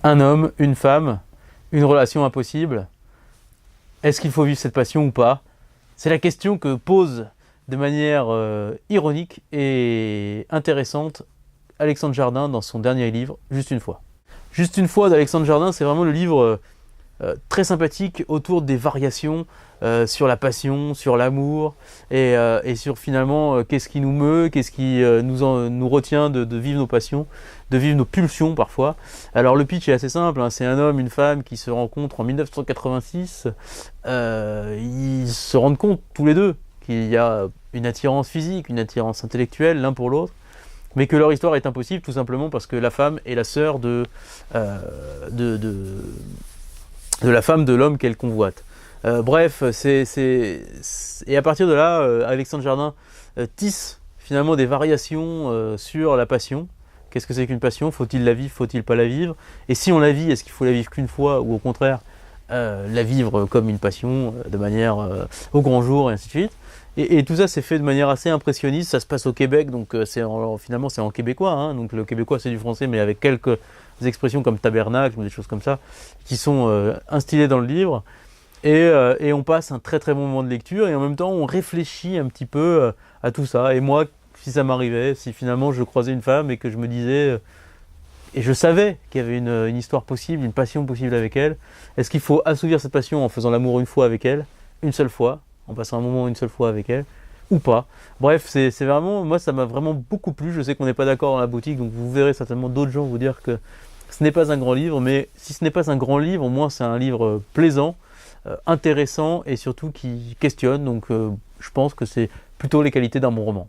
Un homme, une femme, une relation impossible. Est-ce qu'il faut vivre cette passion ou pas? C'est la question que pose de manière ironique et intéressante Alexandre Jardin dans son dernier livre, Juste une fois. Juste une fois d'Alexandre Jardin, c'est vraiment le livre très sympathique autour des variations sur la passion, sur l'amour et sur finalement qu'est-ce qui nous meut, qu'est-ce qui nous retient de vivre nos passions, de vivre nos pulsions parfois. Alors le pitch est assez simple, hein, c'est un homme, une femme qui se rencontrent en 1986. Ils se rendent compte tous les deux qu'il y a une attirance physique, une attirance intellectuelle l'un pour l'autre, mais que leur histoire est impossible tout simplement parce que la femme est la sœur de la femme de l'homme qu'elle convoite. Bref, et à partir de là, Alexandre Jardin tisse finalement des variations sur la passion. Qu'est-ce que c'est qu'une passion? Faut-il la vivre? Faut-il pas la vivre? Et si on la vit, est-ce qu'il faut la vivre qu'une fois ou au contraire la vivre comme une passion de manière au grand jour et ainsi de suite? Et tout ça c'est fait de manière assez impressionniste. Ça se passe au Québec, donc finalement c'est en québécois, hein, donc le québécois c'est du français mais avec quelques expressions comme tabernacle ou des choses comme ça qui sont instillées dans le livre. Et on passe un très très bon moment de lecture et en même temps on réfléchit un petit peu à tout ça. Et moi, si ça m'arrivait, si finalement je croisais une femme et que je me disais, et je savais qu'il y avait une histoire possible, une passion possible avec elle, est-ce qu'il faut assouvir cette passion en faisant l'amour une fois avec elle, une seule fois, en passant un moment une seule fois avec elle, ou pas? Bref, c'est vraiment, moi ça m'a vraiment beaucoup plu. Je sais qu'on n'est pas d'accord dans la boutique, donc vous verrez certainement d'autres gens vous dire que ce n'est pas un grand livre, mais si ce n'est pas un grand livre, au moins c'est un livre plaisant, intéressant et surtout qui questionne. Donc je pense que c'est plutôt les qualités d'un bon roman.